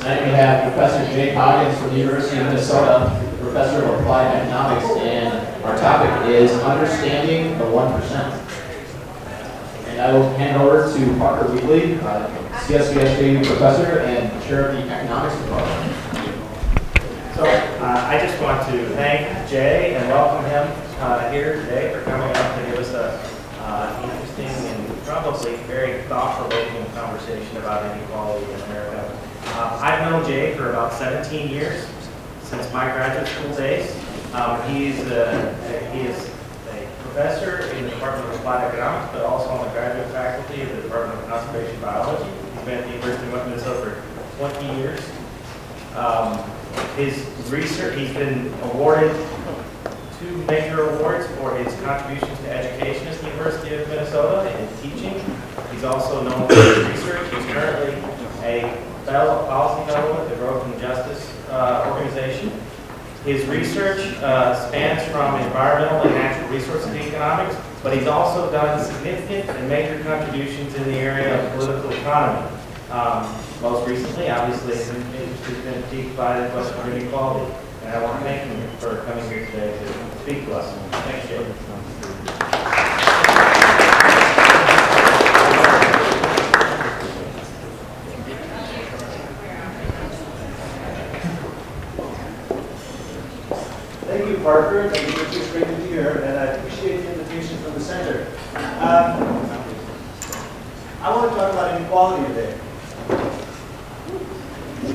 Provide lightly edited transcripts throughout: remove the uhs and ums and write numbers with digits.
Tonight we have Professor Jay Coggins from the University of Minnesota, Professor of Applied Economics, and our topic is Understanding the 1%. And I will hand over to Parker Wheatley, CSVSJU Professor and Chair of the Economics Department. So I just want to thank Jay and welcome him here today for coming up to give us an interesting and probably very thought-provoking conversation about inequality in America. I've known Jay for about 17 years, since my graduate school days. He is a professor in the Department of Applied Economics, but also on the graduate faculty of the Department of Conservation Biology. He's been at the University of Minnesota for 20 years. His research, he's been awarded 2 major awards for his contributions to education at the University of Minnesota and teaching. He's also known for his research. He's currently a policy fellow at the Growth and Justice Organization. His research spans from environmental and natural resources economics, but he's also done significant and major contributions in the area of political economy. Most recently, obviously, his interest has been piqued by the question of inequality. And I want to thank him for coming here today to speak to us. Thanks, Jay. Thank you, Parker. It's great to be here, and I appreciate the invitation from the center. I want to talk about inequality today.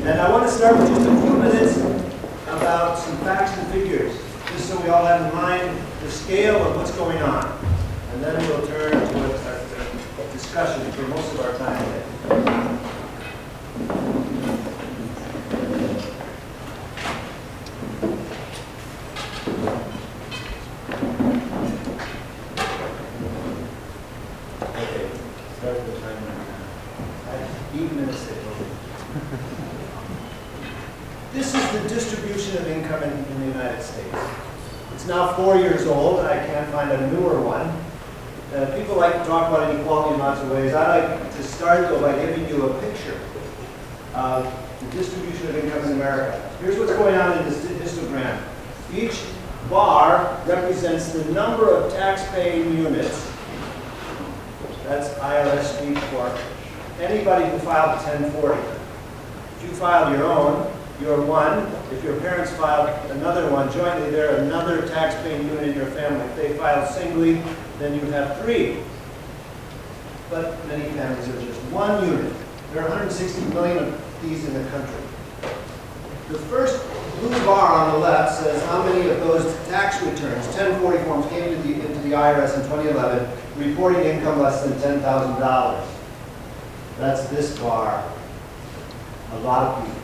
And I want to start with just a few minutes about some facts and figures, just so we all have in mind the scale of what's going on. And then we'll turn to a discussion for most of our time today. This is the distribution of income in the United States. It's now 4 years old, and I can't find a newer one. People like to talk about inequality in lots of ways. I like to start, though, by giving you a picture of the distribution of income in America. Here's what's going on in this histogram. Each bar represents the number of tax-paying units. That's IRS speak for anybody who filed a 1040. If you filed your own, you're 1. If your parents filed another one jointly, they're another tax-paying unit in your family. If they filed singly, then you have 3. But many families are just 1 unit. There are 160 million of these in the country. The first blue bar on the left says how many of those tax returns, 1040 forms, came into the IRS in 2011, reporting income less than $10,000. That's this bar. A lot of people.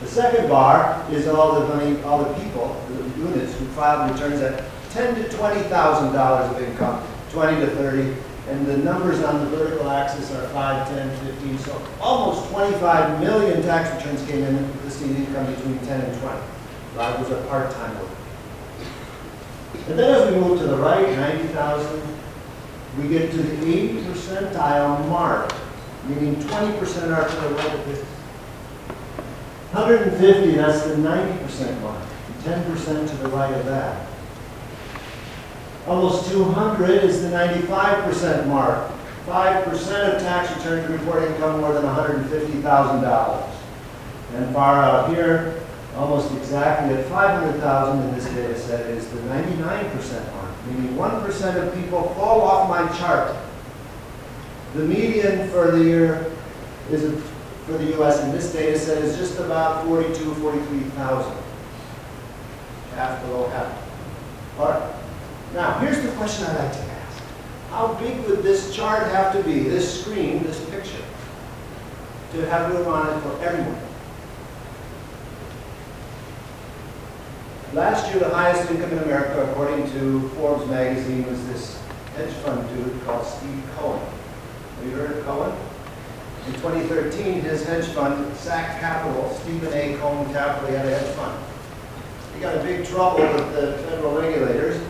The second bar is all the money, all the people, the units who filed returns at $10,000 to $20,000 of income, 20 to 30, and the numbers on the vertical axis are 5, 10, 15. So almost 25 million tax returns came in listing income between 10 and 20. A lot of those are part-time work. And then as we move to the right, 90,000, we get to the 80 percentile mark, meaning 20% are to the right of this. 150, that's the 90% mark, 10% to the right of that. Almost 200 is the 95% mark. 5% of tax returns report income more than $150,000. And far out here, almost exactly at 500,000 in this data set is the 99% mark, meaning 1% of people fall off my chart. The median for the year is for the U.S. in this data set is just about 42,000, 43,000. Half below half. All right. Now, here's the question I like to ask. How big would this chart have to be, this screen, this picture, to have room on it for everyone? Last year, the highest income in America, according to Forbes magazine, was this hedge fund dude called Steve Cohen. Have you heard of Cohen? In 2013, his hedge fund, SAC Capital, Stephen A. Cohen Capital, he had a hedge fund. He got in big trouble with the federal regulators,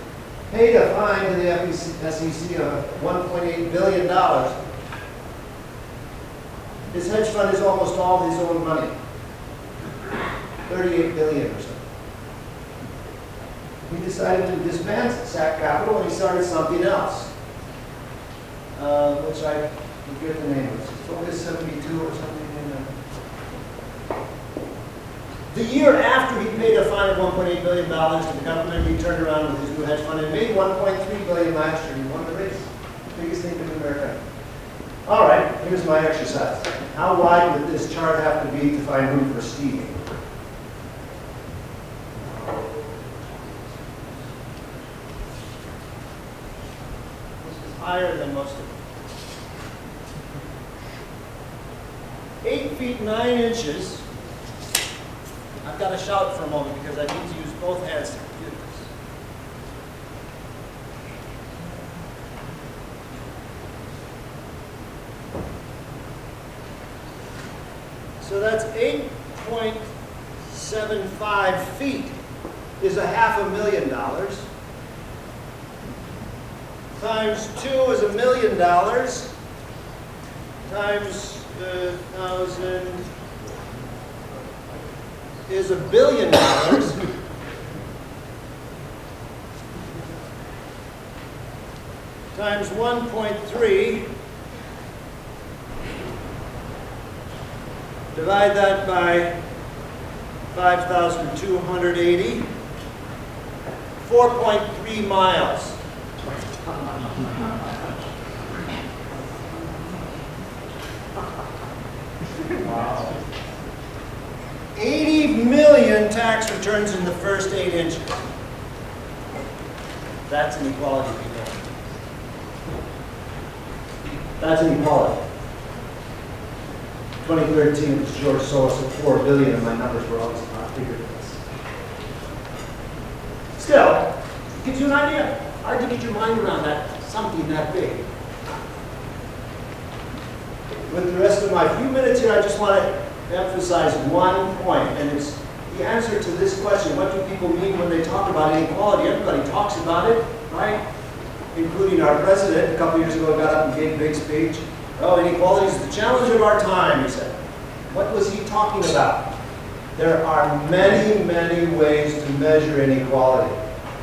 paid a fine to the SEC of $1.8 billion. His hedge fund is almost all his own money. 38 billion or so. He decided to disband SAC Capital and he started something else, which I forget the name of. Focus 72 or something. The year after he paid a fine of $1.8 billion to the government, he turned around with his new hedge fund and made $1.3 billion last year. He won the race. Biggest thing in America. All right, here's my exercise. How wide would this chart have to be to find room for Stevie? This is higher than most of them. 8 feet 9 inches. I've got to shout for a moment because I need to use both hands to compute this. So that's 8.75 feet is $500,000. Times 2 is $1 million. Times 1,000 is $1 billion. Times 1.3. Divide that by 5,280. 4.3 miles. Wow. 80 million tax returns in the first 8 inches. That's inequality, people. That's inequality. 2013 was George Soros at 4 billion, and my numbers were always a lot bigger than this. Still, it gives you an idea. Hard to get your mind around that, something that big. With the rest of my few minutes here, I just want to emphasize one point, and it's the answer to this question. What do people mean when they talk about inequality? Everybody talks about it, right? Including our president a couple years ago got up and gave a big speech. Oh, inequality is the challenge of our time, he said. What was he talking about? There are many, many ways to measure inequality.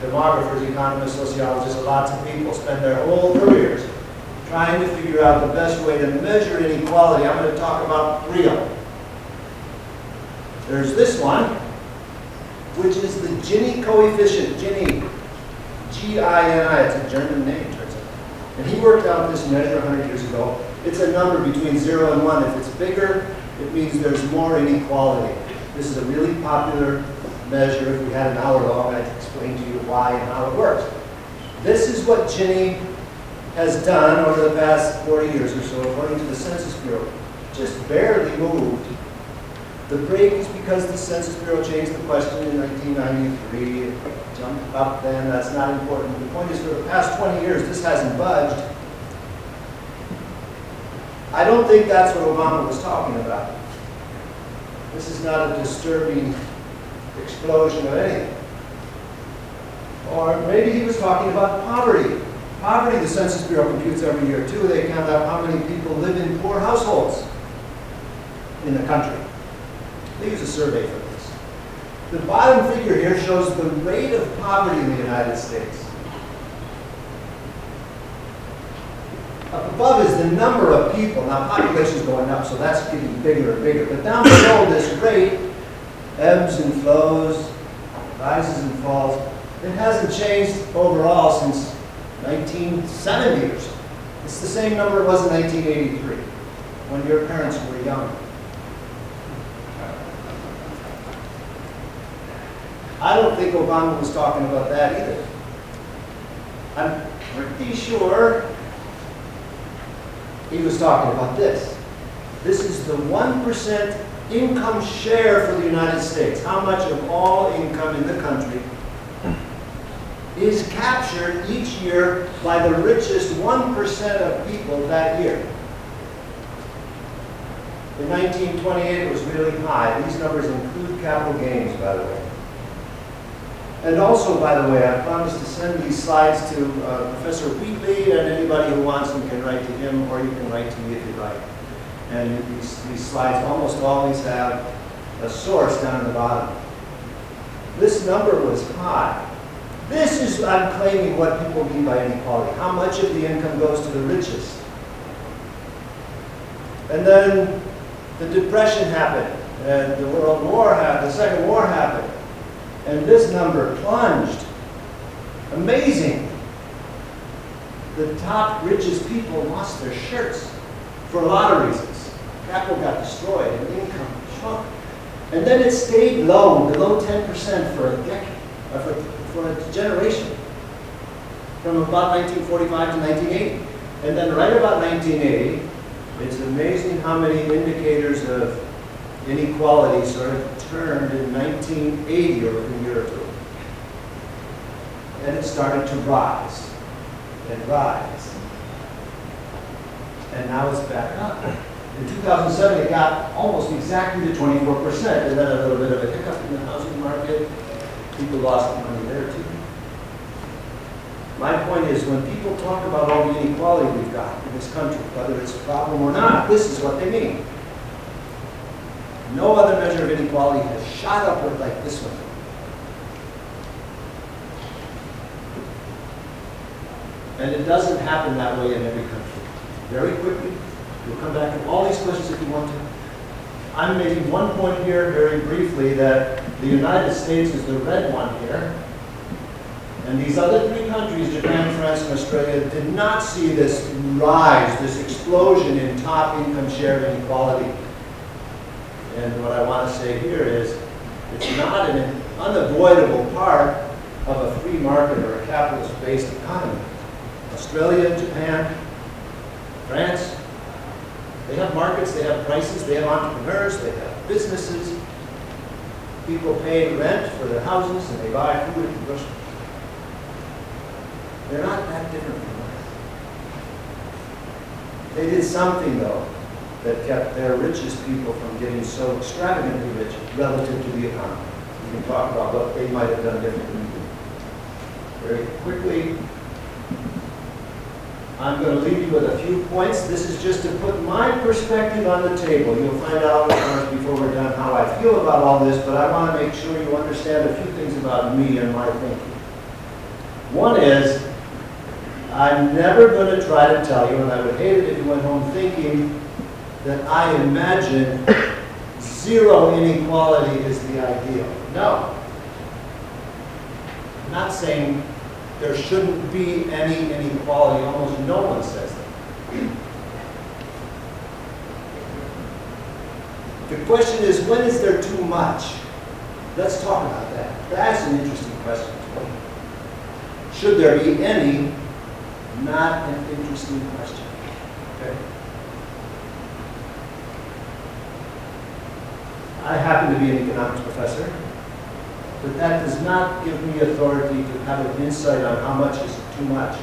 Demographers, economists, sociologists, lots of people spend their whole careers trying to figure out the best way to measure inequality. I'm going to talk about 3 of them. There's this one, which is the Gini coefficient. Gini, G-I-N-I, it's a German name, turns out. And he worked out this measure 100 years ago. It's a number between 0 and 1. If it's bigger, it means there's more inequality. This is a really popular measure. If we had an hour long, I'd explain to you why and how it works. This is what Gini has done over the past 40 years or so, according to the Census Bureau. Just barely moved. The break is because the Census Bureau changed the question in 1993. It jumped up then. That's not important. The point is, for the past 20 years, this hasn't budged. I don't think that's what Obama was talking about. This is not a disturbing explosion of anything. Or maybe he was talking about poverty. Poverty, the Census Bureau computes every year too. They count out how many people live in poor households in the country. They use a survey for this. The bottom figure here shows the rate of poverty in the United States. Up above is the number of people. Now, population is going up, so that's getting bigger and bigger. But down below this rate, ebbs and flows, rises and falls. It hasn't changed overall since 1970 or so. It's the same number it was in 1983, when your parents were young. I don't think Obama was talking about that either. I'm pretty sure he was talking about this. This is the 1% income share for the United States. How much of all income in the country is captured each year by the richest 1% of people that year. In 1928, it was really high. These numbers include capital gains, by the way. And also, by the way, I promised to send these slides to Professor Wheatley, and anybody who wants them can write to him, or you can write to me if you'd like. And these slides almost always have a source down at the bottom. This number was high. This is, I'm claiming, what people mean by inequality. How much of the income goes to the richest? And then the Depression happened, and the World War happened, the Second War happened, and this number plunged. Amazing. The top richest people lost their shirts for a lot of reasons. Capital got destroyed and income shrunk. And then it stayed low, below 10% for a decade, for a generation, from about 1945 to 1980. And then right about 1980, it's amazing how many indicators of inequality sort of turned in 1980 or a year or two. And it started to rise and rise. And now it's back up. In 2007, it got almost exactly to 24%, and then a little bit of a hiccup in the housing market. People lost money there too. My point is, when people talk about all the inequality we've got in this country, whether it's a problem or not, this is what they mean. No other measure of inequality has shot upward like this one. And it doesn't happen that way in every country. Very quickly, we'll come back to all these questions if you want to. I'm making one point here very briefly, that the United States is the red one here. And these other three countries, Japan, France, and Australia, did not see this rise, this explosion in top income share inequality. And what I want to say here is, it's not an unavoidable part of a free market or a capitalist-based economy. Australia, Japan, France, they have markets, they have prices, they have entrepreneurs, they have businesses. People pay rent for their houses and they buy food at the grocery store. They're not that different from us. They did something, though, that kept their richest people from getting so extravagantly rich relative to the economy. We can talk about what they might have done differently. Very quickly, I'm going to leave you with a few points. This is just to put my perspective on the table. You'll find out, of course, before we're done how I feel about all this, but I want to make sure you understand a few things about me and my thinking. One is, I'm never going to try to tell you, and I would hate it if you went home thinking that I imagine zero inequality is the ideal. No. I'm not saying there shouldn't be any inequality. Almost no one says that. The question is, when is there too much? Let's talk about that. That's an interesting question. Should there be any? Not an interesting question. Okay. I happen to be an economics professor, but that does not give me authority to have an insight on how much is too much.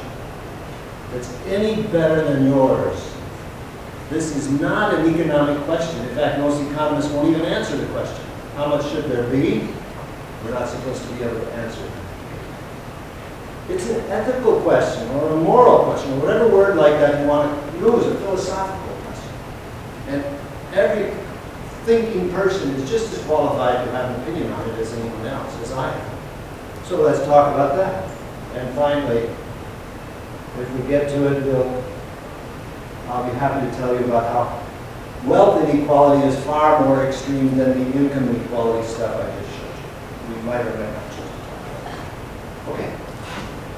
That's any better than yours. This is not an economic question. In fact, most economists won't even answer the question. How much should there be? We're not supposed to be able to answer it. It's an ethical question, or a moral question, or whatever word like that you want to use, a philosophical question. And every thinking person is just as qualified to have an opinion on it as anyone else, as I am. So let's talk about that. And finally, if we get to it, I'll be happy to tell you about how wealth inequality is far more extreme than the income inequality stuff I just showed you. We might or might not choose to talk about. Okay.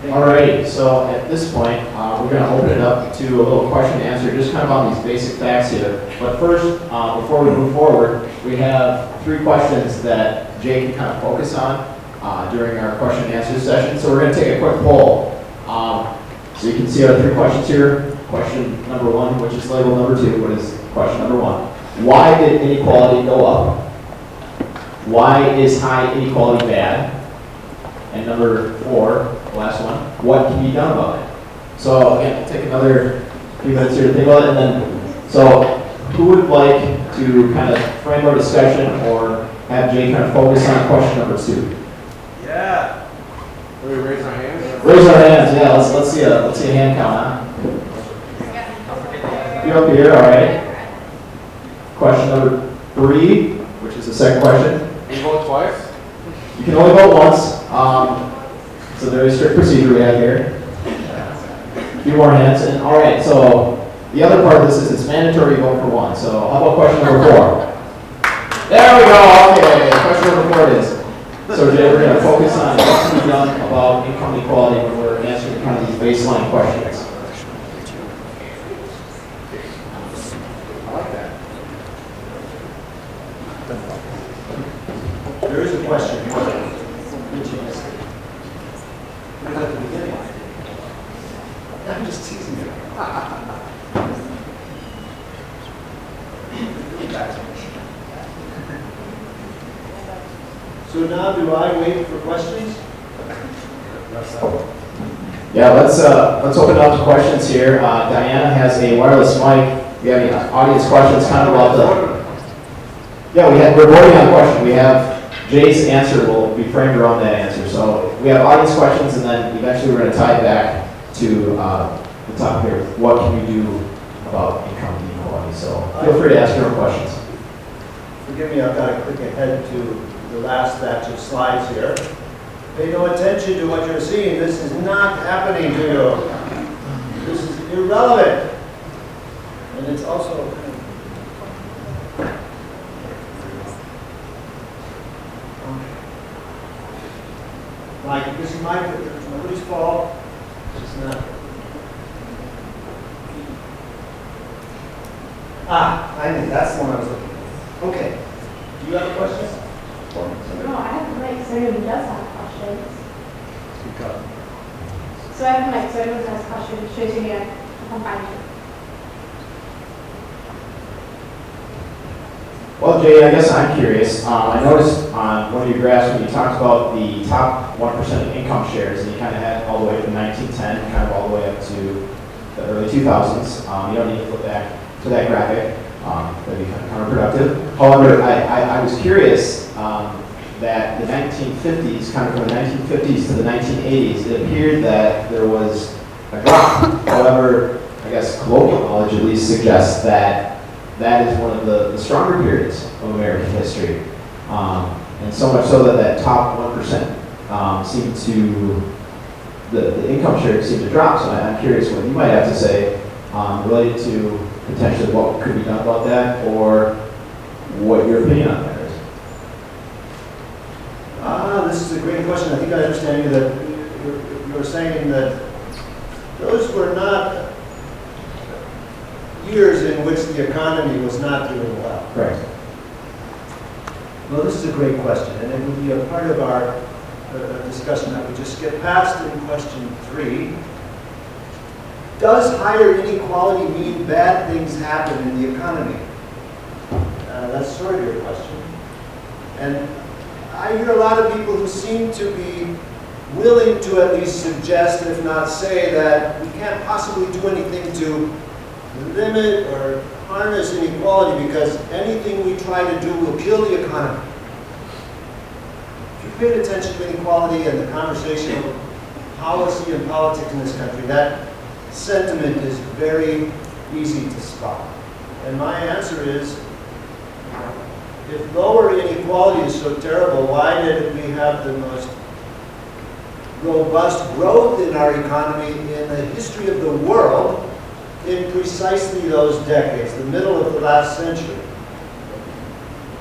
Alrighty, so at this point, we're going to open it up to a little question and answer, just kind of on these basic facts here. But first, before we move forward, we have 3 questions that Jay can kind of focus on during our question and answer session. So we're going to take a quick poll. So you can see our 3 questions here. Question number 1, which is labeled number 2, what is question number 1? Why did inequality go up? Why is high inequality bad? And number 4, the last one, what can be done about it? So again, we'll take another few minutes here to think about it, and then, so who would like to kind of frame our discussion or have Jay kind of focus on question number 2? Yeah. Can we raise our hands? Raise our hands, yeah, let's see a hand count, huh? You up here, all right. question number 3, which is the second question. You vote twice? You can only vote once. It's a very strict procedure we have here. A few more hands. And all right, so the other part of this is it's mandatory to vote for one. So how about question number 4? There we go. Okay, question number 4 it is. So today we're going to focus on what can be done about income inequality when we're answering kind of these baseline questions. I like that. There is a question. At the beginning. I'm just teasing you. So now do I wait for questions? Yeah, let's open up to questions here. Diana has a wireless mic. If you have any audience questions, kind of about the. Yeah, we're voting on a question. We have Jay's answer will be framed around that answer. So we have audience questions, and then eventually we're going to tie it back to the top here. What can we do about income inequality? So feel free to ask your own questions. Forgive me, I've got to click ahead to the last batch of slides here. Pay no attention to what you're seeing. This is not happening to you. This is irrelevant. And it's also like, this is it's nobody's fault. It's not. I knew that's the one I was looking for. Okay. Do you have a question? No, I have a mic, so everyone does have questions. Speak up. So I have a mic, so everyone has questions. Should you need to find you? Well, Jay, I guess I'm curious. I noticed on one of your graphs when you talked about the top 1% of income shares, and you kind of had all the way from 1910, kind of all the way up to the early 2000s. You don't need to flip back to that graphic. That'd be kind of counterproductive. However, I was curious that the 1950s, kind of from the 1950s to the 1980s, it appeared that there was a drop. However, I guess colloquial knowledge at least suggests that that is one of the stronger periods of American history. And so much so that top 1% seemed to, the income share seemed to drop. So I'm curious what you might have to say related to potentially what could be done about that, or what your opinion on that is. This is a great question. I think I understand you that you're saying that those were not years in which the economy was not doing well. Right. Well, this is a great question, and it would be a part of our discussion that we just get past in question 3. Does higher inequality mean bad things happen in the economy? That's sort of your question. And I hear a lot of people who seem to be willing to at least suggest, if not say, that we can't possibly do anything to limit or harness inequality because anything we try to do will kill the economy. If you paid attention to inequality and the conversation of policy and politics in this country, that sentiment is very easy to spot. And my answer is, if lower inequality is so terrible, why did we have the most robust growth in our economy in the history of the world in precisely those decades, the middle of the last century?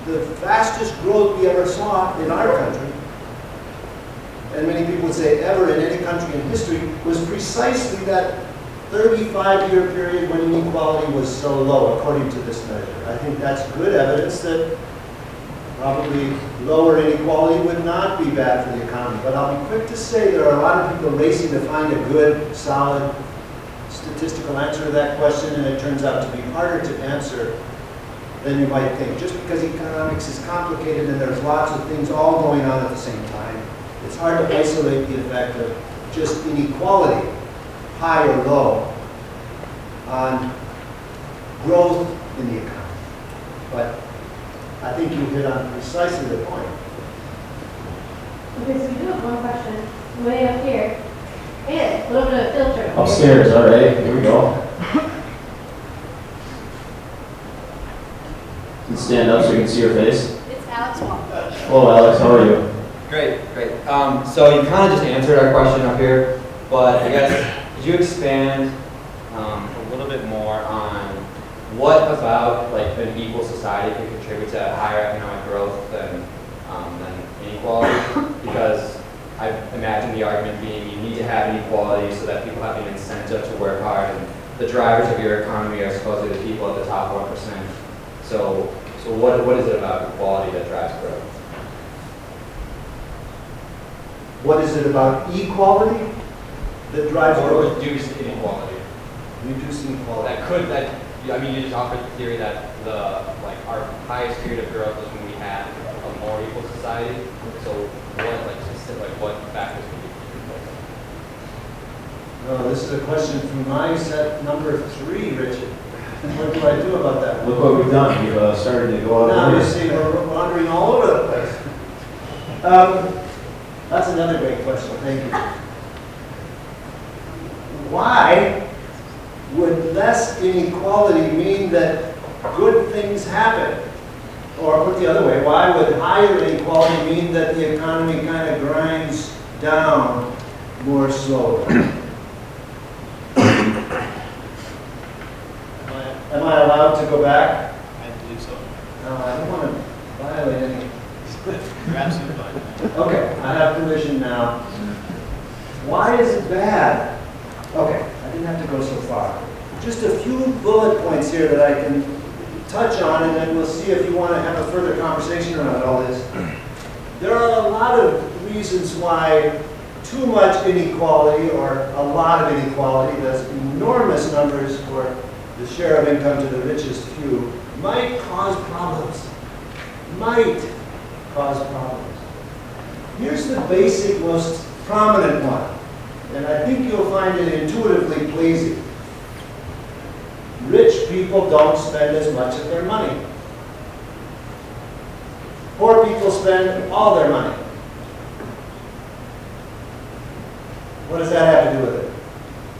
The fastest growth we ever saw in our country, and many people would say ever in any country in history, was precisely that 35-year period when inequality was so low, according to this measure. I think that's good evidence that probably lower inequality would not be bad for the economy. But I'll be quick to say there are a lot of people racing to find a good, solid, statistical answer to that question, and it turns out to be harder to answer than you might think. Just because economics is complicated and there's lots of things all going on at the same time, it's hard to isolate the effect of just inequality, high or low, on growth in the economy. But I think you hit on precisely the point. Okay, so we do have one question way up here. And a little bit of filter. Upstairs, all right, here we go. Stand up so you can see your face. It's Alex Wong. Hello, Alex. How are you? Great. So you kind of just answered our question up here, but I guess could you expand a little bit more on what about like an equal society can contribute to higher economic growth than inequality? Because I imagine the argument being you need to have inequality so that people have an incentive to work hard, and the drivers of your economy are supposedly the people at the top 1%. So what is it about equality that drives growth? What is it about equality that drives Or growth? reduce inequality? Reduce inequality. I mean, you just offered the theory that our highest period of growth is when we had a more equal society. So what factors can be contributed? No, this is a question from my set number 3, Richard. What do I do about that? Look what we've done. We've started to go out. Now you see we're wandering all over the place. That's another great question. Thank you. Why would less inequality mean that good things happen? Or put the other way, why would higher inequality mean that the economy kind of grinds down more slowly? Am I allowed to go back? I believe so. No, I don't want to violate any. You're absolutely fine. Okay, I have permission now. Why is it bad? Okay, I didn't have to go so far. Just a few bullet points here that I can touch on, and then we'll see if you want to have a further conversation around all this. There are a lot of reasons why too much inequality or a lot of inequality, that's enormous numbers for the share of income to the richest few, might cause problems. Might cause problems. Here's the basic, most prominent one, and I think you'll find it intuitively pleasing. Rich people don't spend as much of their money. Poor people spend all their money. What does that have to do with it?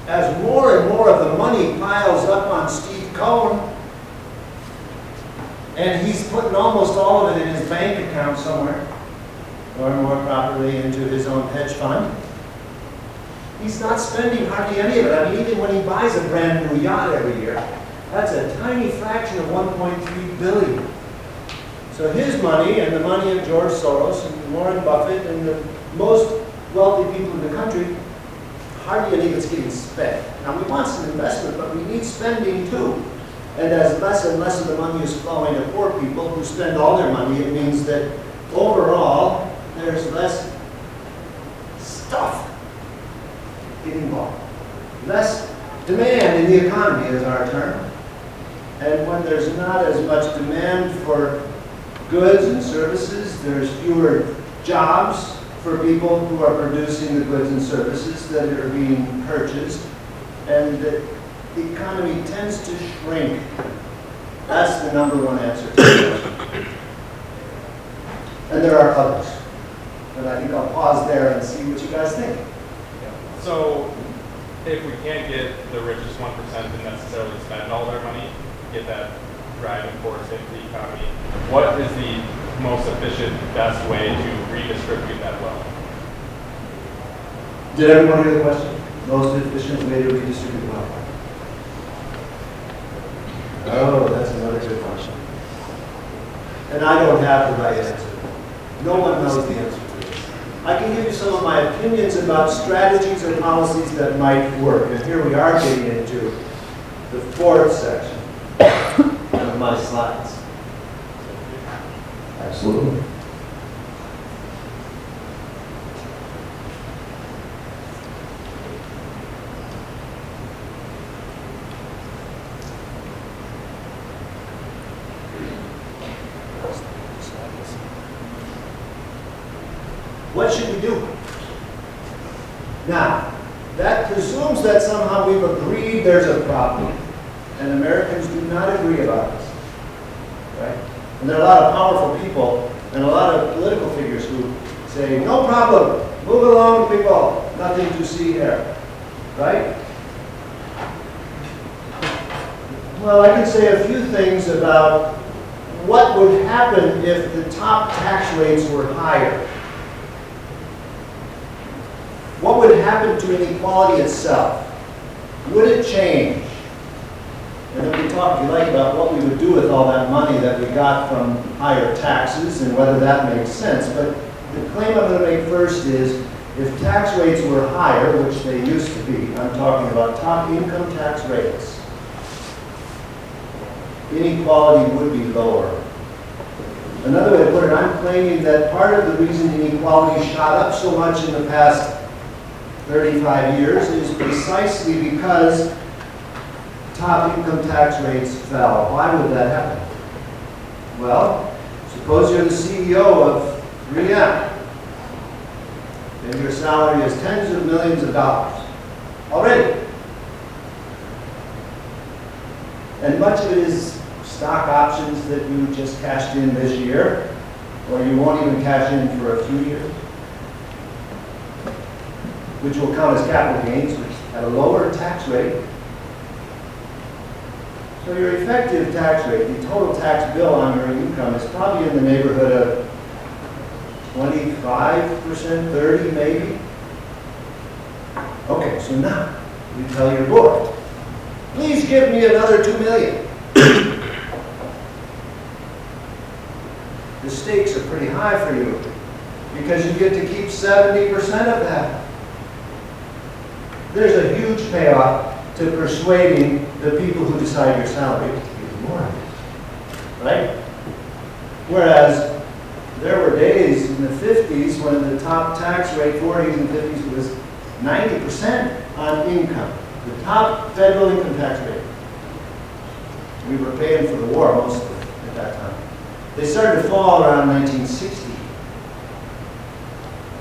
As more and more of the money piles up on Steve Cohen, and he's putting almost all of it in his bank account somewhere, or more properly into his own hedge fund, he's not spending hardly any of it. I mean, even when he buys a brand new yacht every year, that's a tiny fraction of 1.3 billion. So his money and the money of George Soros and Warren Buffett and the most wealthy people in the country, hardly any of it's getting spent. Now, we want some investment, but we need spending too. And as less and less of the money is flowing to poor people who spend all their money, it means that overall, there's less stuff getting bought. Less demand in the economy is our term. And when there's not as much demand for goods and services, there's fewer jobs for people who are producing the goods and services that are being purchased, and the economy tends to shrink. That's the number one answer to the question. And there are others. And I think I'll pause there and see what you guys think. So, if we can't get the richest 1% to necessarily spend all their money, get that driving force into the economy, what is the most efficient, best way to redistribute that wealth? Did everyone hear the question? Most efficient way to redistribute wealth? Oh, that's another good question. And I don't have the right answer. No one knows the answer to this. I can give you some of my opinions about strategies or policies that might work. And here we are getting into the fourth section of my slides. Absolutely. What should we do? Now, that presumes that somehow we've agreed there's a problem. And Americans do not agree about this. Right? And there are a lot of powerful people and a lot of political figures who say, no problem, move along, people, nothing to see here. Right? Well, I can say a few things about what would happen if the top tax rates were higher? What would happen to inequality itself? Would it change? And then we talk, if you like, about what we would do with all that money that we got from higher taxes and whether that makes sense. But the claim I'm going to make first is, if tax rates were higher, which they used to be, I'm talking about top income tax rates, inequality would be lower. Another way to put it, I'm claiming that part of the reason inequality shot up so much in the past 35 years is precisely because top income tax rates fell. Why would that happen? Well, suppose you're the CEO of 3M, and your salary is tens of millions of dollars already. And much of it is stock options that you just cashed in this year, or you won't even cash in for a few years, which will count as capital gains, which at a lower tax rate. So your effective tax rate, the total tax bill on your income, is probably in the neighborhood of 25%, 30 maybe. Okay, so now you tell your board, please give me another $2 million. The stakes are pretty high for you because you get to keep 70% of that. There's a huge payoff to persuading the people who decide your salary to give you more of it, right? Whereas there were days in the 50s when the top tax rate, 40s and 50s, was 90% on income, the top federal income tax rate. We were paying for the war mostly at that time. They started to fall around 1960,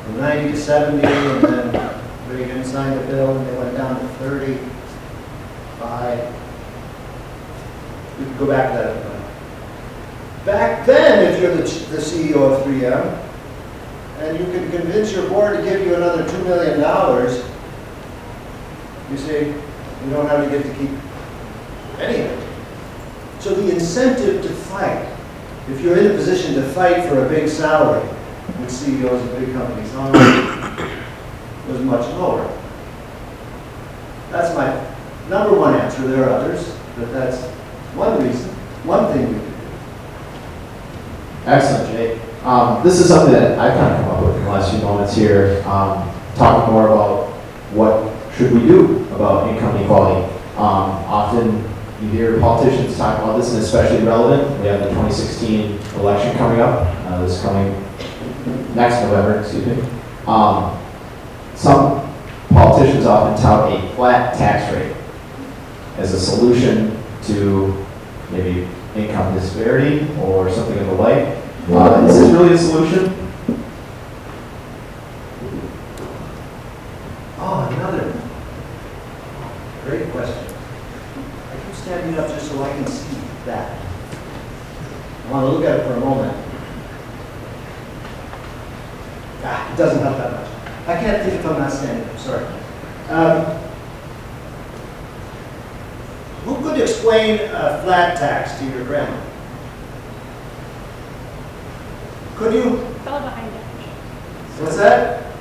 from 90 to 70, and then Reagan signed a bill and they went down to 35. We could go back to that. Back then, if you're the CEO of 3M, and you can convince your board to give you another $2 million, you see, you don't have to get to keep any of it. So the incentive to fight, if you're in a position to fight for a big salary with CEOs of big companies, was much lower. That's my number one answer. There are others, but that's one reason, one thing we could do. Excellent, Jay. This is something that I've kind of come up with in the last few moments here, talking more about what should we do about income inequality. Often you hear politicians talk about this, and especially relevant. We have the 2016 election coming up, this coming next November, excuse me. Some politicians often tout a flat tax rate as a solution to maybe income disparity or something of the like. Is this really a solution? Oh, another great question. I keep standing up just so I can see that. I want to look at it for a moment. It doesn't help that much. I can't think if I'm not standing up, sorry. Who could explain a flat tax to your grandma? Could you? The fellow behind it. What's that?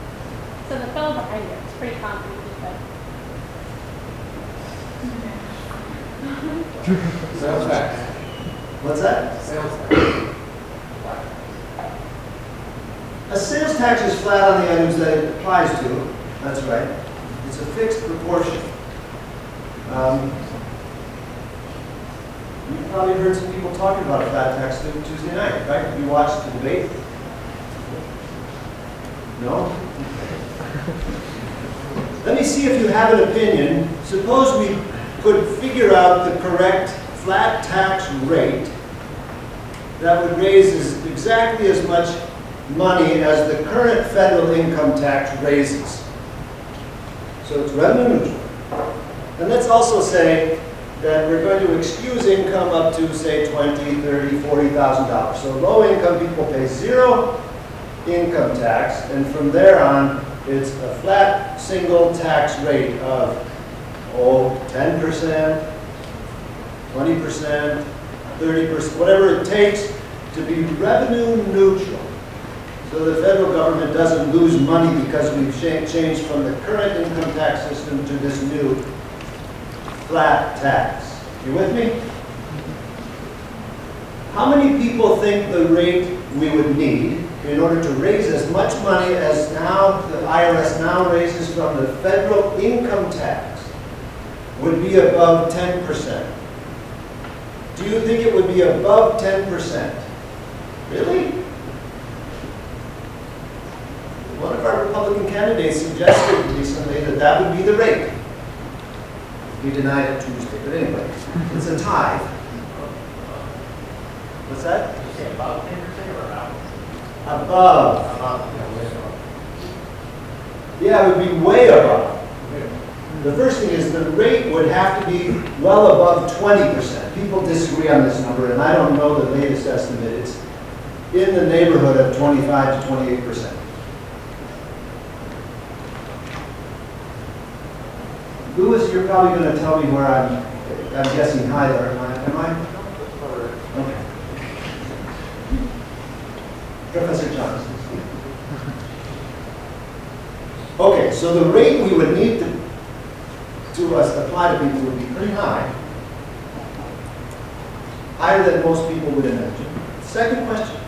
So the fellow behind it, it's pretty complicated, but. Sales tax. What's that? Sales tax. A sales tax is flat on the items that it applies to. That's right. It's a fixed proportion. You've probably heard some people talking about a flat tax Tuesday night, right? You watched the debate? No? Let me see if you have an opinion. Suppose we could figure out the correct flat tax rate that would raise exactly as much money as the current federal income tax raises. So it's revenue neutral. And let's also say that we're going to excuse income up to, say, $20,000, $30,000, $40,000. So low-income people pay zero income tax, and from there on, it's a flat single tax rate of, 10%, 20%, 30%, whatever it takes to be revenue neutral. So the federal government doesn't lose money because we've changed from the current income tax system to this new flat tax. You with me? How many people think the rate we would need in order to raise as much money as now the IRS now raises from the federal income tax would be above 10%? Do you think it would be above 10%? Really? One of our Republican candidates suggested recently that that would be the rate. He denied it Tuesday, but anyway, it's a tithe. What's that? Did you say about 10% or about? Above. About, Yeah, it would be way above. The first thing is the rate would have to be well above 20%. People disagree on this number, and I don't know the latest estimate. It's in the neighborhood of 25 to 28%. Louis, you're probably going to tell me where I'm guessing higher, am I? Okay. Professor Johnson. Okay, so the rate we would need to apply to people would be pretty high. Higher than most people would imagine. Second question.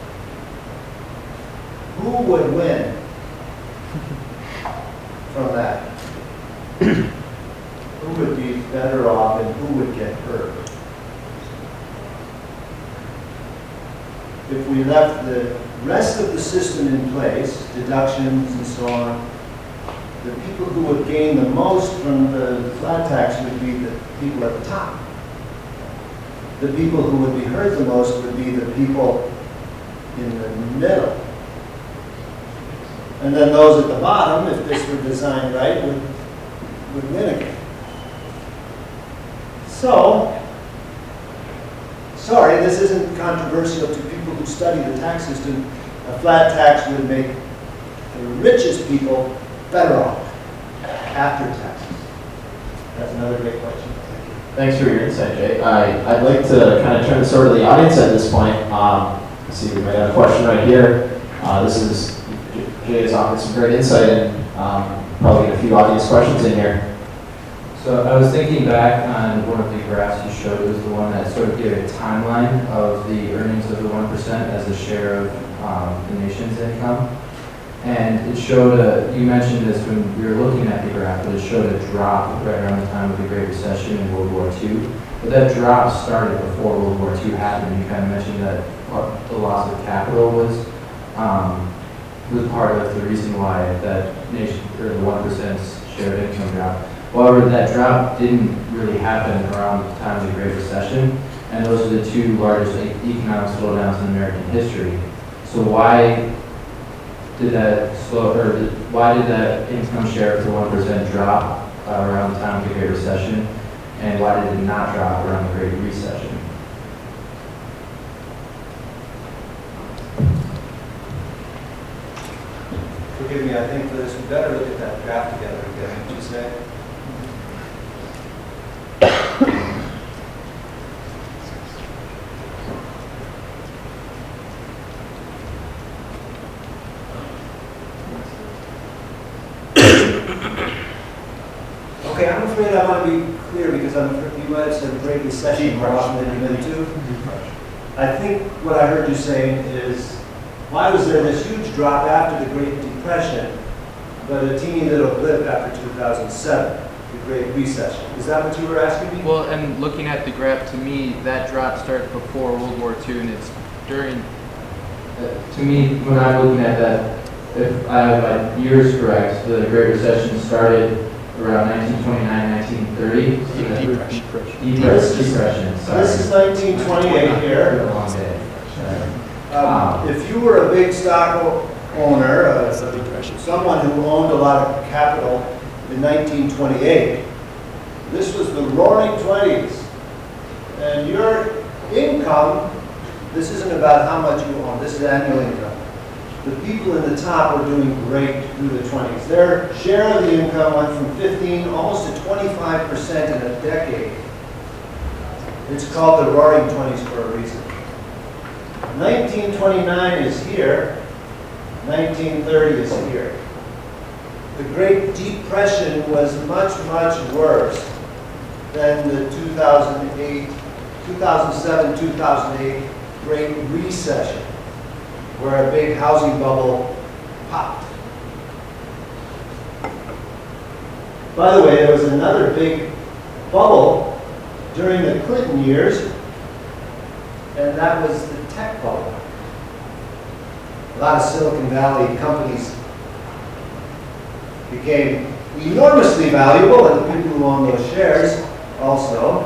Who would win from that? Who would be better off and who would get hurt? If we left the rest of the system in place, deductions and so on, the people who would gain the most from the flat tax would be the people at the top. The people who would be hurt the most would be the people in the middle. And then those at the bottom, if this were designed right, would win again. So, sorry, this isn't controversial to people who study the tax system. A flat tax would make the richest people better off after taxes. That's another great question. Thanks for your insight, Jay. I'd like to kind of turn this over to the audience at this point. Let's see, we might have a question right here. Jay has offered some great insight and probably get a few audience questions in here. So I was thinking back on one of the graphs you showed. It was the one that sort of gave a timeline of the earnings of the 1% as a share of the nation's income. And it showed you mentioned this when we were looking at the graph, but it showed a drop right around the time of the Great Recession in World War II. But that drop started before World War II happened. You kind of mentioned that the loss of capital was part of the reason why that nation, or the 1%'s share of income dropped. However, that drop didn't really happen around the time of the Great Recession, and those are the two largest economic slowdowns in American history. So why did that income share of the 1% drop around the time of the Great Recession, and why did it not drop around the Great Recession? Forgive me, I think for this, we better look at that graph together again, would you say? Okay, I'm afraid I want to be clear because you might have said Great Recession more often than you've been to. I think what I heard you saying is, why was there this huge drop after the Great Depression, but a teeny little blip after 2007, the Great Recession? Is that what you were asking me? Well, and looking at the graph, to me, that drop started before World War II, and it's during. To me, when I'm looking at that, if I have my years correct, the Great Recession started around 1929, 1930. Depression. Sorry. This is 1928 here. A long day. If you were a big stock owner, someone who owned a lot of capital in 1928, this was the roaring 20s. And your income, this isn't about how much you own, this is annual income. The people in the top were doing great through the 20s. Their share of the income went from 15 almost to 25% in a decade. It's called the Roaring Twenties for a reason. 1929 is here, 1930 is here. The Great Depression was much, much worse than the 2007, 2008 Great Recession, where a big housing bubble popped. By the way, there was another big bubble during the Clinton years, and that was the tech bubble. A lot of Silicon Valley companies became enormously valuable, and the people who own those shares also.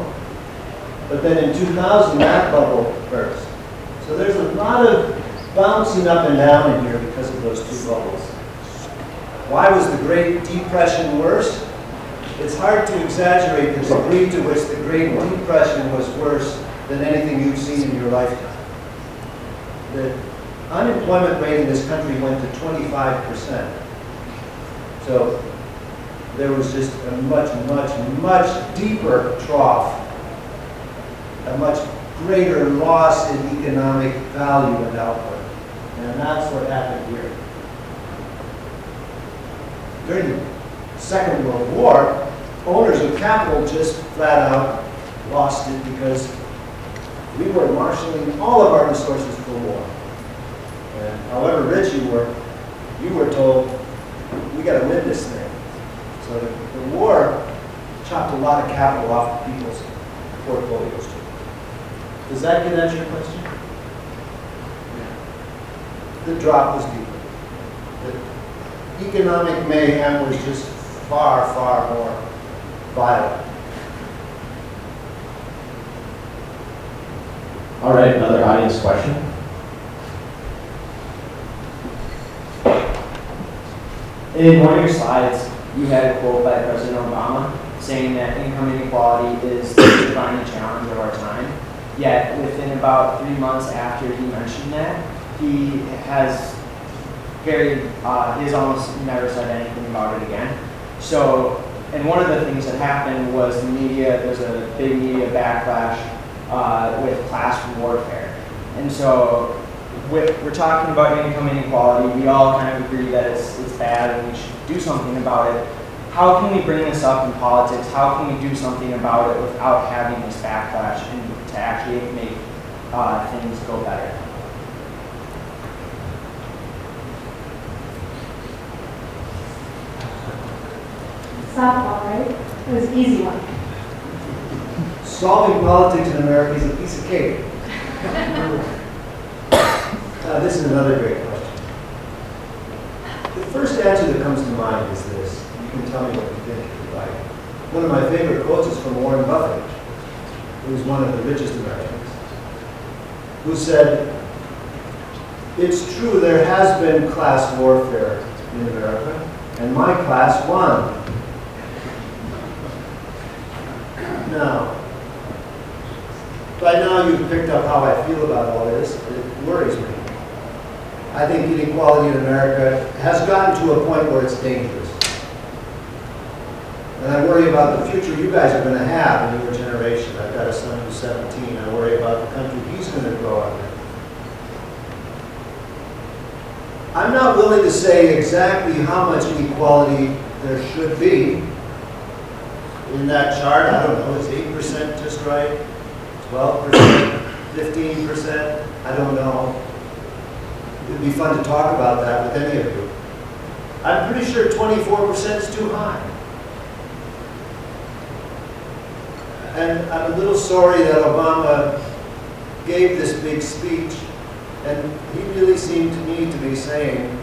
But then in 2000, that bubble burst. So there's a lot of bouncing up and down in here because of those two bubbles. Why was the Great Depression worse? It's hard to exaggerate the degree to which the Great Depression was worse than anything you've seen in your lifetime. The unemployment rate in this country went to 25%. So there was just a much, much, much deeper trough, a much greater loss in economic value and output. And that's what happened here. During the Second World War, owners of capital just flat out lost it because we were marshaling all of our resources for war. And however rich you were told, we got to win this thing. So the war chopped a lot of capital off of people's portfolios too. Does that get at your question? Yeah. The drop was deeper. The economic mayhem was just far, far more violent. All right, another audience question. In one of your slides, you had a quote by President Obama saying that income inequality is the defining challenge of our time. Yet, within about 3 months after he mentioned that, he has he's almost never said anything about it again. So, and one of the things that happened was the media, there's a big media backlash with class warfare. And so, we're talking about income inequality. We all kind of agree that it's bad and we should do something about it. How can we bring this up in politics? How can we do something about it without having this backlash and to actually make things go better? Softball, right? It was an easy one. Solving politics in America is a piece of cake. This is another great question. The first answer that comes to mind is this. You can tell me what you think if you like. One of my favorite quotes is from Warren Buffett, who's one of the richest Americans, who said, "It's true there has been class warfare in America, and my class won." Now, by now you've picked up how I feel about all this. It worries me. I think inequality in America has gotten to a point where it's dangerous. And I worry about the future you guys are going to have in your generation. I've got a son who's 17. I worry about the country he's going to grow up in. I'm not willing to say exactly how much inequality there should be. In that chart, I don't know, is 8% just right? 12%? 15%? I don't know. It'd be fun to talk about that with any of you. I'm pretty sure 24% is too high. And I'm a little sorry that Obama gave this big speech, and he really seemed to me to be saying,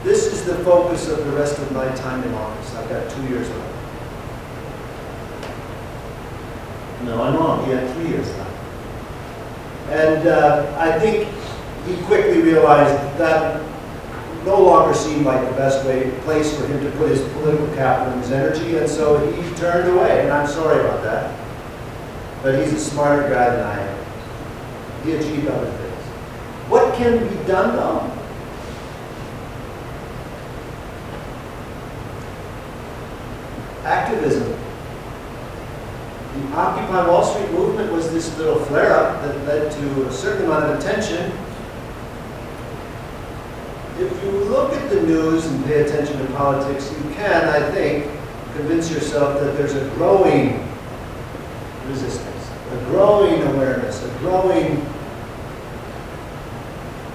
this is the focus of the rest of my time in office. I've got 2 years left. No, I'm wrong. He had 3 years left. And I think he quickly realized that no longer seemed like the best place for him to put his political capital and his energy, and so he turned away, and I'm sorry about that. But he's a smarter guy than I am. He achieved other things. What can be done, though? Activism. Occupy Wall Street movement was this little flare-up that led to a certain amount of attention. If you look at the news and pay attention to politics, you can, I think, convince yourself that there's a growing resistance, a growing awareness, a growing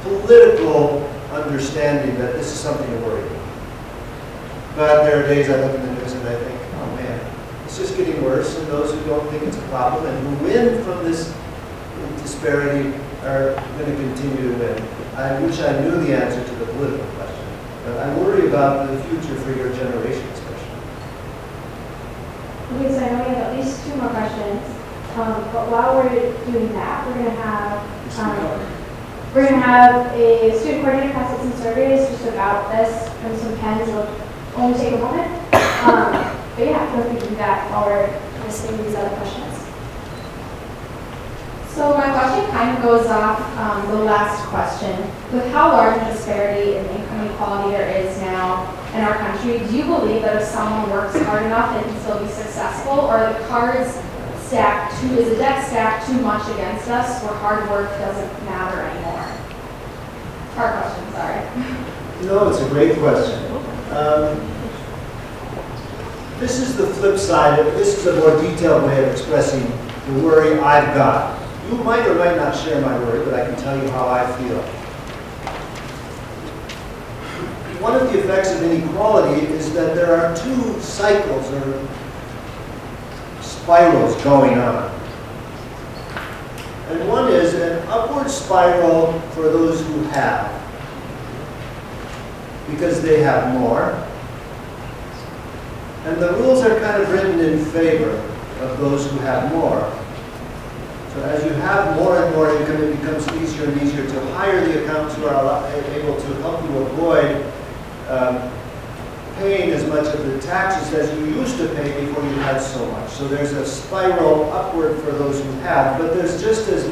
political understanding that this is something to worry about. But there are days I look at the news and I think, oh man, it's just getting worse, and those who don't think it's a problem and who win from this disparity are going to continue to win. I wish I knew the answer to the political question, but I worry about the future for your generation especially. Okay, so I know we have at least 2 more questions, but while we're doing that, we're going to have a student coordinator pass out some surveys just about this and some pens. It'll only take a moment. But yeah, feel free to do that while we're listening to these other questions. So my question kind of goes off the last question. With how large a disparity in income inequality there is now in our country, do you believe that if someone works hard enough, they can still be successful, or are the cards stacked too, is the deck stacked too much against us where hard work doesn't matter anymore? Hard question, sorry. No, it's a great question. This is the flip side. This is a more detailed way of expressing the worry I've got. You might or might not share my worry, but I can tell you how I feel. One of the effects of inequality is that there are 2 cycles or spirals going on. And one is an upward spiral for those who have, because they have more. And the rules are kind of written in favor of those who have more. So as you have more and more income, it becomes easier and easier to hire the accountants who are able to help you avoid paying as much of the taxes as you used to pay before you had so much. So there's a spiral upward for those who have, but there's just as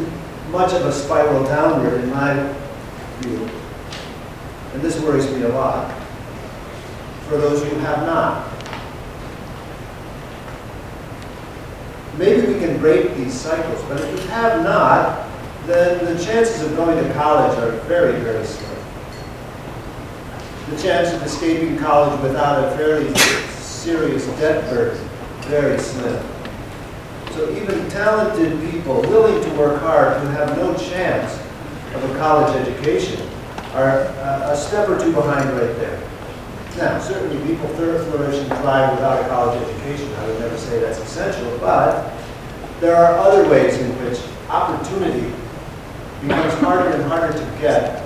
much of a spiral downward in my view. And this worries me a lot, for those who have not. Maybe we can break these cycles, but if you have not, then the chances of going to college are very, very slim. The chance of escaping college without a fairly serious debt burden, very slim. So even talented people willing to work hard who have no chance of a college education are a step or 2 behind right there. Now, certainly people flourish and thrive without a college education. I would never say that's essential, but there are other ways in which opportunity becomes harder and harder to get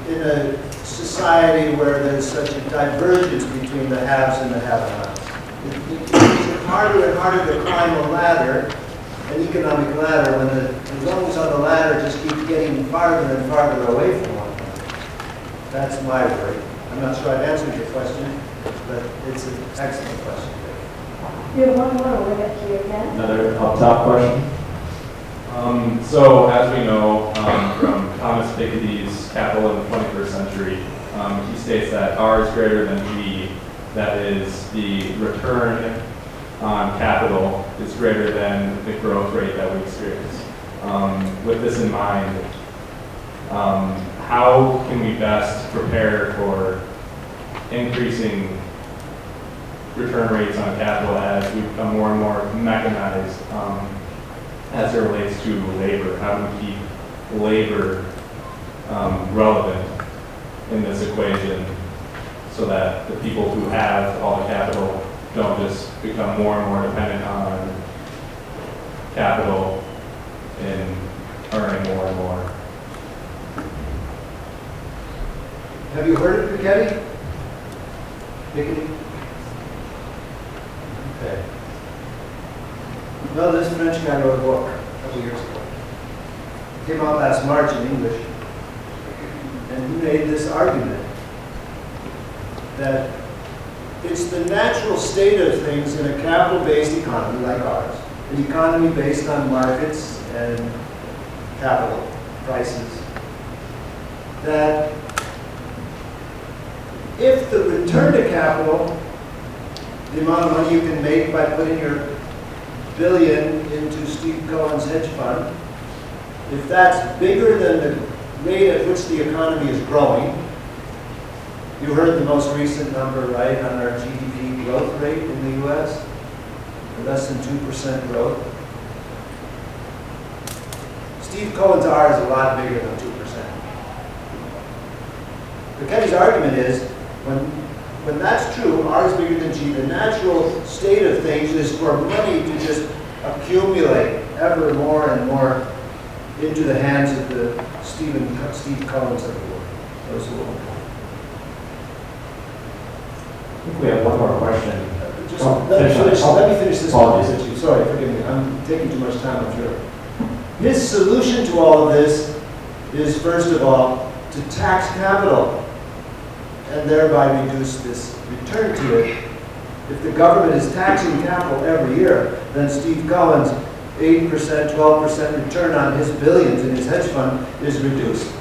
in a society where there's such a divergence between the haves and the have-nots. It's harder and harder to climb a ladder, an economic ladder, when the rungs on the ladder just keep getting farther and farther away from one another. That's my worry. I'm not sure I've answered your question, but it's an excellent question. We have one more, we'll get to you again. Another up-top question. So as we know from Thomas Piketty's Capital in the 21st Century, he states that R is greater than G, that is, the return on capital is greater than the growth rate that we experience. With this in mind, how can we best prepare for increasing return rates on capital as we become more and more mechanized as it relates to labor? How do we keep labor relevant in this equation so that the people who have all the capital don't just become more and more dependent on capital and earning more and more? Have you heard of Piketty? Piketty? Okay. Well, this French guy wrote a book a couple years ago. It came out last March in English. And he made this argument that it's the natural state of things in a capital-based economy like ours, an economy based on markets and capital prices, that if the return to capital, the amount of money you can make by putting your billion into Steve Cohen's hedge fund, if that's bigger than the rate at which the economy is growing, you heard the most recent number, right, on our GDP growth rate in the US, less than 2% growth. Steve Cohen's R is a lot bigger than 2%. But Kenny's argument is, when that's true, R is bigger than G, the natural state of things is for money to just accumulate ever more and more into the hands of the Steve Cohen's of the world. Those who will. I think we have one more question. Just Oh, let me finish this Apologies. issue. Sorry, forgive me. I'm taking too much time, I'm sure. His solution to all of this is, first of all, to tax capital and thereby reduce this return to it. If the government is taxing capital every year, then Steve Cohen's 8%, 12% return on his billions in his hedge fund is reduced.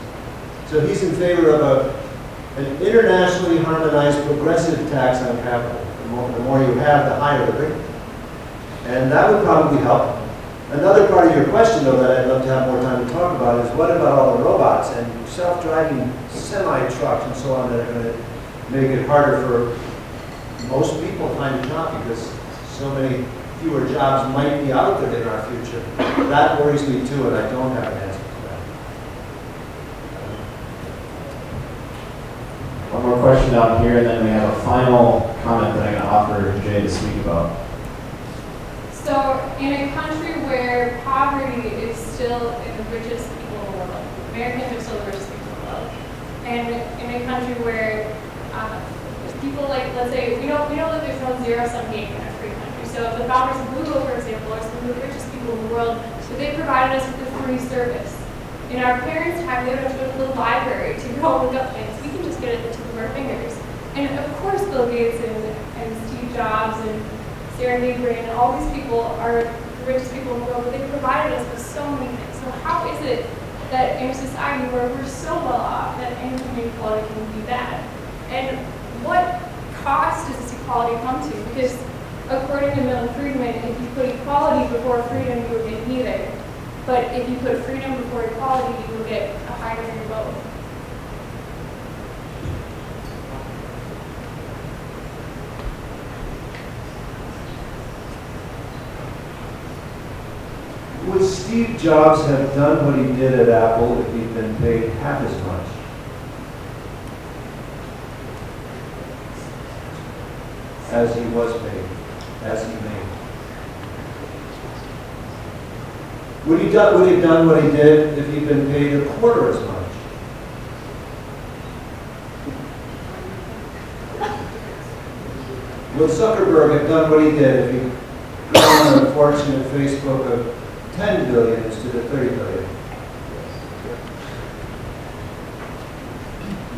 So he's in favor of an internationally harmonized progressive tax on capital. The more you have, the higher the rate. And that would probably help. Another part of your question, though, that I'd love to have more time to talk about is what about all the robots and self-driving semi-trucks and so on that are going to make it harder for most people to find a job because so many fewer jobs might be out there in our future. That worries me too, and I don't have an answer to that. One more question down here, and then we have a final comment that I'm going to offer Jay to speak about. So, in a country where poverty is still in the richest people in the world, Americans are still the richest people in the world, and in a country where people like, let's say, we know that there's no zero-sum game in a free country. So, if the founders of Google, for example, are some of the richest people in the world, so they provided us with a free service. In our parents' time, they would have to go to the library to go look up things. We can just get it at the tip of our fingers. And of course, Bill Gates and Steve Jobs and Sergey Brin and all these people are the richest people in the world, but they provided us with so many things. So how is it that in a society where we're so well off that income inequality can be bad? And what cost does this equality come to? Because according to Milton Friedman, if you put equality before freedom, you will get neither. But if you put freedom before equality, you will get a higher in both. Would Steve Jobs have done what he did at Apple if he'd been paid half as much? As he was paid, as he made. Would he have done what he did if he'd been paid a quarter as much? Will Zuckerberg have done what he did if he grown a fortune at Facebook of 10 billion instead of 30 billion?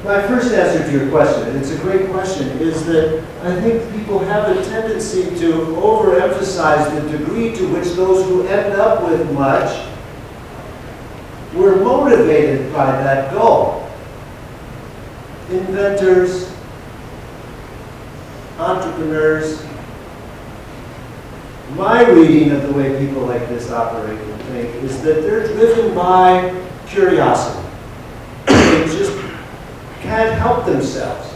My first answer to your question, and it's a great question, is that I think people have a tendency to overemphasize the degree to which those who end up with much were motivated by that goal. Inventors, entrepreneurs. My reading of the way people like this operate and think is that they're driven by curiosity. They just can't help themselves.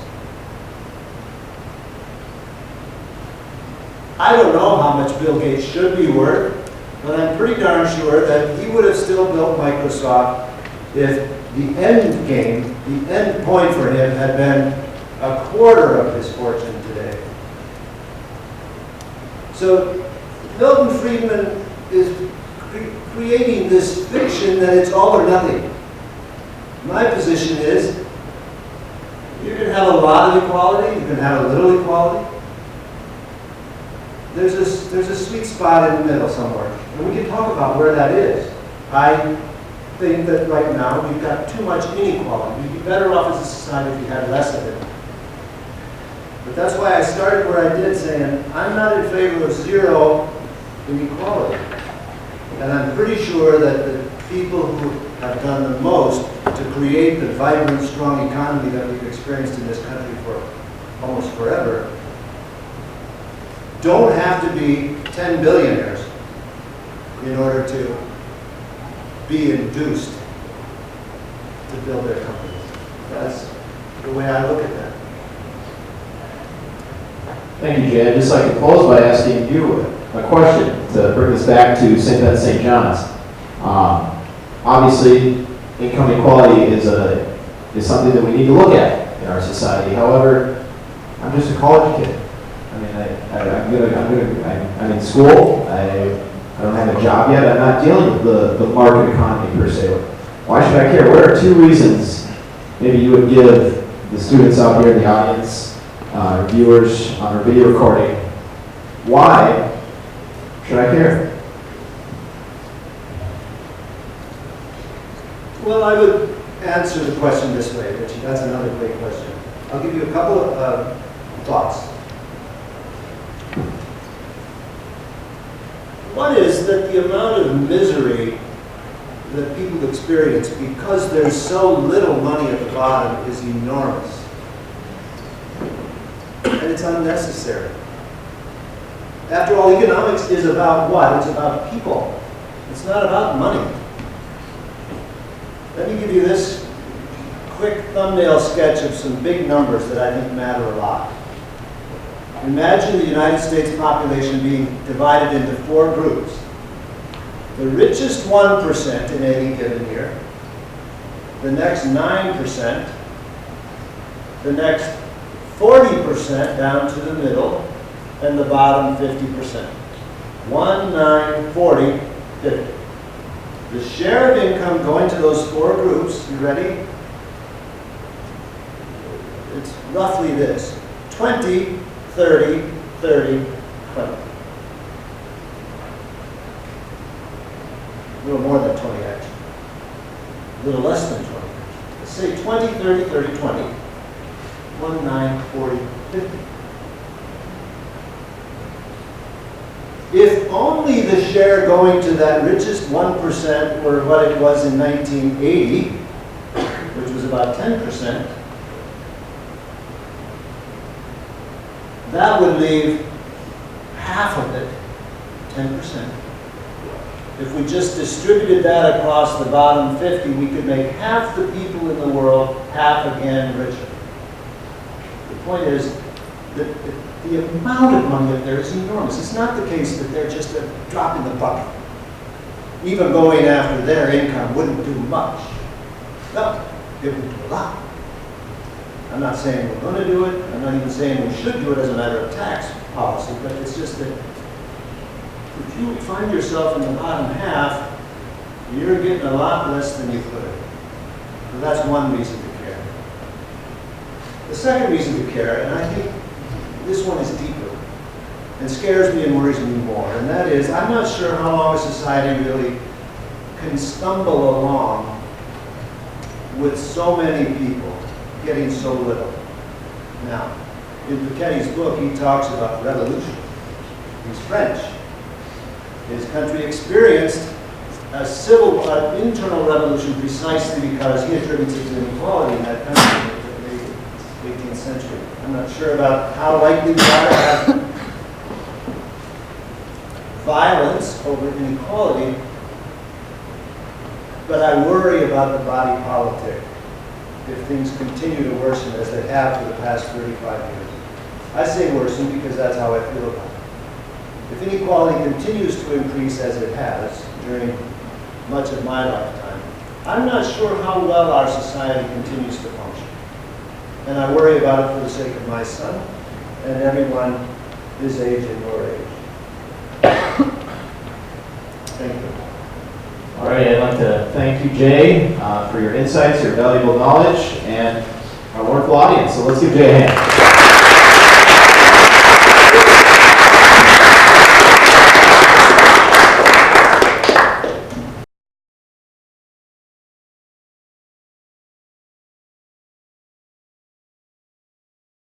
I don't know how much Bill Gates should be worth, but I'm pretty darn sure that he would have still built Microsoft if the end game, the end point for him had been a quarter of his fortune today. So Milton Friedman is creating this fiction that it's all or nothing. My position is you can have a lot of equality, you can have a little equality. There's a sweet spot in the middle somewhere, and we can talk about where that is. I think that right now we've got too much inequality. We'd be better off as a society if we had less of it. But that's why I started where I did, saying I'm not in favor of zero inequality. And I'm pretty sure that the people who have done the most to create the vibrant, strong economy that we've experienced in this country for almost forever don't have to be 10 billionaires in order to be induced to build their companies. That's the way I look at that. Thank you, Jay. I'd just like to close by asking you a question to bring us back to St. Beth St. John's. Obviously, income inequality is something that we need to look at in our society. However, I'm just a college kid. I mean, I'm in school. I don't have a job yet. I'm not dealing with the market economy per se. Why should I care? What are 2 reasons maybe you would give the students out here in the audience, viewers on our video recording? Why should I care? Well, I would answer the question this way, Richie. That's another great question. I'll give you a couple of thoughts. One is that the amount of misery that people experience because there's so little money at the bottom is enormous. And it's unnecessary. After all, economics is about what? It's about people. It's not about money. Let me give you this quick thumbnail sketch of some big numbers that I think matter a lot. Imagine the United States population being divided into 4 groups. The richest 1% in any given year, the next 9%, the next 40% down to the middle, and the bottom 50%. 1, 9, 40, 50. The share of income going to those 4 groups, you ready? It's roughly this: 20, 30, 30, 20. A little more than 20, actually. A little less than 20. Let's say 20, 30, 30, 20. 1, 9, 40, 50. If only the share going to that richest 1% were what it was in 1980, which was about 10%, that would leave half of it, 10%. If we just distributed that across the bottom 50, we could make half the people in the world half again richer. The point is that the amount of money up there is enormous. It's not the case that they're just a drop in the bucket. Even going after their income wouldn't do much. No, it would do a lot. I'm not saying we're going to do it. I'm not even saying we should do it as a matter of tax policy, but it's just that if you find yourself in the bottom half, you're getting a lot less than you could. So that's one reason to care. The second reason to care, and I think this one is deeper and scares me and worries me more, and that is I'm not sure how long a society really can stumble along with so many people getting so little. Now, in Piketty's book, he talks about revolution. He's French. His country experienced a internal revolution precisely because he attributes it to inequality in that country in the 18th century. I'm not sure about how likely we are to have violence over inequality, but I worry about the body politic if things continue to worsen as they have for the past 35 years. I say worsen because that's how I feel about it. If inequality continues to increase as it has during much of my lifetime, I'm not sure how well our society continues to function. And I worry about it for the sake of my son and everyone his age and your age. Thank you. All right, I'd like to thank you, Jay, for your insights, your valuable knowledge, and our wonderful audience. So let's give Jay a hand.